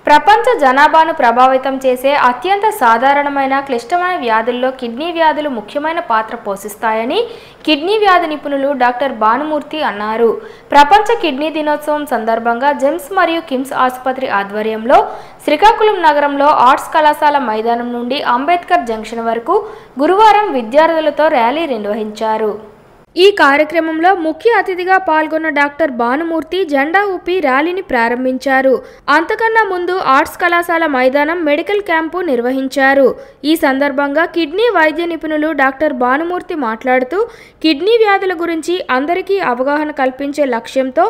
ప్రపంచ జనాభాను ప్రభావితం చేసే అత్యంత సాధారణమైన క్లిష్టమైన వ్యాధుల్లో కిడ్నీ వ్యాధులు ముఖ్యమైన పాత్ర పోషిస్తాయని కిడ్నీ వ్యాధి నిపుణులు డాక్టర్ భానుమూర్తి అన్నారు. ప్రపంచ కిడ్నీ దినోత్సవం సందర్భంగా జెమ్స్ మరియు కిమ్స్ ఆసుపత్రి ఆధ్వర్యంలో శ్రీకాకుళం నగరంలో ఆర్ట్స్ కళాశాల మైదానం నుండి అంబేద్కర్ జంక్షన్ వరకు గురువారం విద్యార్థులతో ర్యాలీ నిర్వహించారు. ఈ కార్యక్రమంలో ముఖ్య అతిథిగా పాల్గొన్న డాక్టర్ భానుమూర్తి జెండా ఊపి ర్యాలీని ప్రారంభించారు. అంతకన్నా ముందు ఆర్ట్స్ కళాశాల మైదానం మెడికల్ క్యాంపు నిర్వహించారు. ఈ సందర్భంగా కిడ్నీ వైద్య నిపుణులు డాక్టర్ భానుమూర్తి మాట్లాడుతూ కిడ్నీ వ్యాధుల గురించి అందరికీ అవగాహన కల్పించే లక్ష్యంతో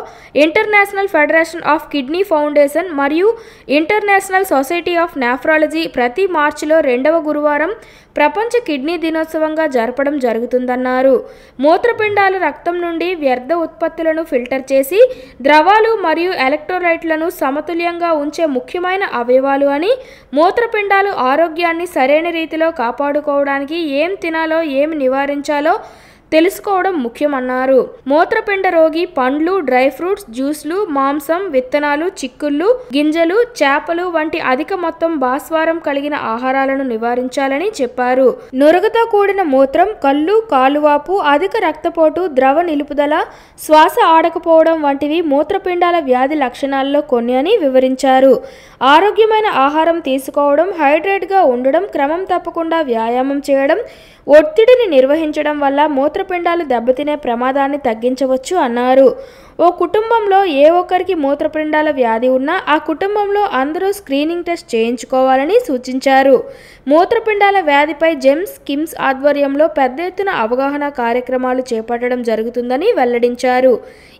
international federation of kidney foundation మరియు ఇంటర్నేషనల్ సొసైటీ ఆఫ్ నెఫ్రాలజీ ప్రతి మార్చిలో 2వ గురువారం ప్రపంచ కిడ్నీ దినోత్సవంగా జరపడం జరుగుతుందన్నారు. మూత్రపిండాలు రక్తం నుండి వ్యర్థ ఉత్పత్తులను ఫిల్టర్ చేసి ద్రవాలు మరియు ఎలక్ట్రోలైట్లను సమతుల్యంగా ఉంచే ముఖ్యమైన అవయవాలు అని, మూత్రపిండాలు ఆరోగ్యాన్ని సరైన రీతిలో కాపాడుకోవడానికి ఏం తినాలో ఏమి నివారించాలో తెలుసుకోవడం ముఖ్యమన్నారు. మూత్రపిండ రోగి పండ్లు, డ్రై ఫ్రూట్స్, జ్యూస్లు, మాంసం, విత్తనాలు, చిక్కుళ్ళు, గింజలు, చేపలు వంటి అధిక మొత్తం భాస్వరం కలిగిన ఆహారాలను నివారించాలని చెప్పారు. నురగతో కూడిన మూత్రం, కళ్ళు, కాలువాపు, అధిక రక్తపోటు, ద్రవ నిలుపుదల, శ్వాస ఆడకపోవడం వంటివి మూత్రపిండాల వ్యాధి లక్షణాల్లో కొన్ని అని వివరించారు. ఆరోగ్యమైన ఆహారం తీసుకోవడం, హైడ్రేట్గా ఉండడం, క్రమం తప్పకుండా వ్యాయామం చేయడం, ఒత్తిడిని నిర్వహించడం వల్ల మూత్రపిండాలు దెబ్బతినే ప్రమాదాన్ని తగ్గించవచ్చు అన్నారు. ఓ కుటుంబంలో ఏ ఒక్కరికి మూత్రపిండాల వ్యాధి ఉన్నా ఆ కుటుంబంలో అందరూ స్క్రీనింగ్ టెస్ట్ చేయించుకోవాలని సూచించారు. మూత్రపిండాల వ్యాధిపై జెమ్స్, కిమ్స్ ఆధ్వర్యంలో పెద్ద ఎత్తున అవగాహన కార్యక్రమాలు చేపట్టడం జరుగుతుందని వెల్లడించారు.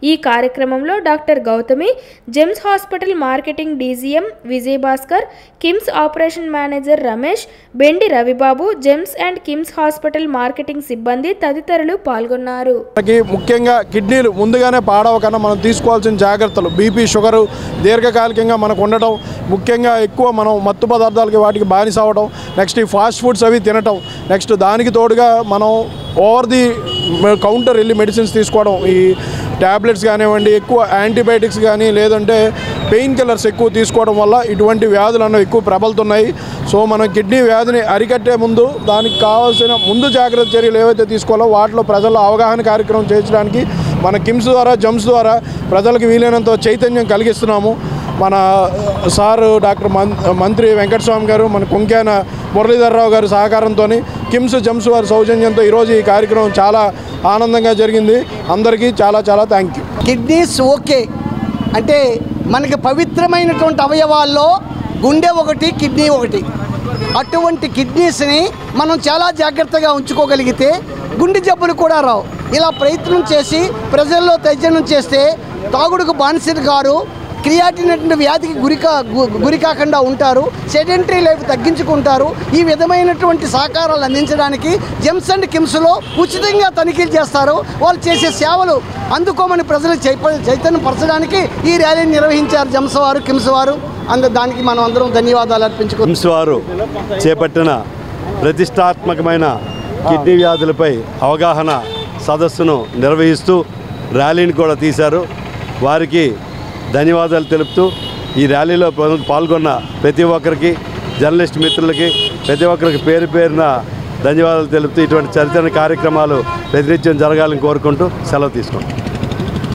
ఈ కార్యక్రమంలో doctor Gautami, GEMS hospital marketing DGM Vijayabhaskar, KIMS operation manager Ramesh, Bendi Ravibabu, GEMS and KIMS hospital marketing సిబ్బంది తదితరులు పాల్గొన్నారు. ముఖ్యంగా కిడ్నీలు ముందుగానే పాడవకన్నా మనం తీసుకోవాల్సిన జాగ్రత్తలు, బీపీ, షుగరు దీర్ఘకాలికంగా మనకు ఉండటం, ముఖ్యంగా ఎక్కువ మనం మత్తు పదార్థాలకి వాటికి బానిస అవ్వడం, నెక్స్ట్ ఈ ఫాస్ట్ ఫుడ్స్ అవి తినటం, నెక్స్ట్ దానికి తోడుగా మనం ఓవర్ ది కౌంటర్ వెళ్ళి మెడిసిన్స్ తీసుకోవడం, ఈ ట్యాబ్లెట్స్ కానివ్వండి, ఎక్కువ యాంటీబయాటిక్స్ కానీ లేదంటే పెయిన్ కిల్లర్స్ ఎక్కువ తీసుకోవడం వల్ల ఇటువంటి వ్యాధులు అన్నవి ఎక్కువ ప్రబలుతున్నాయి. సో మనం కిడ్నీ వ్యాధిని అరికట్టే ముందు దానికి కావాల్సిన ముందు జాగ్రత్త చర్యలు ఏవైతే తీసుకోవాలో వాటిలో ప్రజల్లో అవగాహన కార్యక్రమం చేయించడానికి మన కిమ్స్ ద్వారా, జమ్స్ ద్వారా ప్రజలకు వీలైనంత చైతన్యం కలిగిస్తున్నాము. మన సారు డాక్టర్ మంత్రి వెంకటస్వామి గారు, మన కొంకేన మురళీధర్రావు గారు సహకారంతో కిమ్స్, జమ్స్ వారి సౌజన్యంతో ఈరోజు ఈ కార్యక్రమం చాలా ఆనందంగా జరిగింది. అందరికీ చాలా చాలా థ్యాంక్ యూ. కిడ్నీస్ ఓకే అంటే మనకి పవిత్రమైనటువంటి అవయవాల్లో గుండె ఒకటి, కిడ్నీ ఒకటి. అటువంటి కిడ్నీస్ని మనం చాలా జాగ్రత్తగా ఉంచుకోగలిగితే గుండె జబ్బులు కూడా రావు. ఇలా ప్రయత్నం చేసి ప్రజల్లో తైజన్యం చేస్తే తాగుడుకు బానిసలు గారు క్రియాటిన్ వ్యాధికి గురి కాకుండా ఉంటారు, సెడెంటరీ లైఫ్ తగ్గించుకుంటారు. ఈ విధమైనటువంటి సహకారాలు అందించడానికి జెమ్స్ అండ్ కిమ్స్లో ఉచితంగా తనిఖీలు చేస్తారు. వాళ్ళు చేసే సేవలు అందుకోమని ప్రజలకు చైతన్యపరచడానికి ఈ ర్యాలీని నిర్వహించారు జెమ్స్ వారు, కిమ్స్ వారు. దానికి మనం అందరం ధన్యవాదాలు అర్పించుకుంటాం. కిమ్స్ వారు చేపట్టిన ప్రతిష్టాత్మకమైన కిడ్నీ వ్యాధులపై అవగాహన సదస్సును నిర్వహిస్తూ ర్యాలీని కూడా తీశారు. వారికి ధన్యవాదాలు తెలుపుతూ ఈ ర్యాలీలో పాల్గొన్న ప్రతి ఒక్కరికి, జర్నలిస్ట్ మిత్రులకి ప్రతి ఒక్కరికి పేరు పేరున ధన్యవాదాలు తెలుపుతూ ఇటువంటి చరిత్ర కార్యక్రమాలు ప్రతినిత్యం జరగాలని కోరుకుంటూ సెలవు తీసుకుంటాం.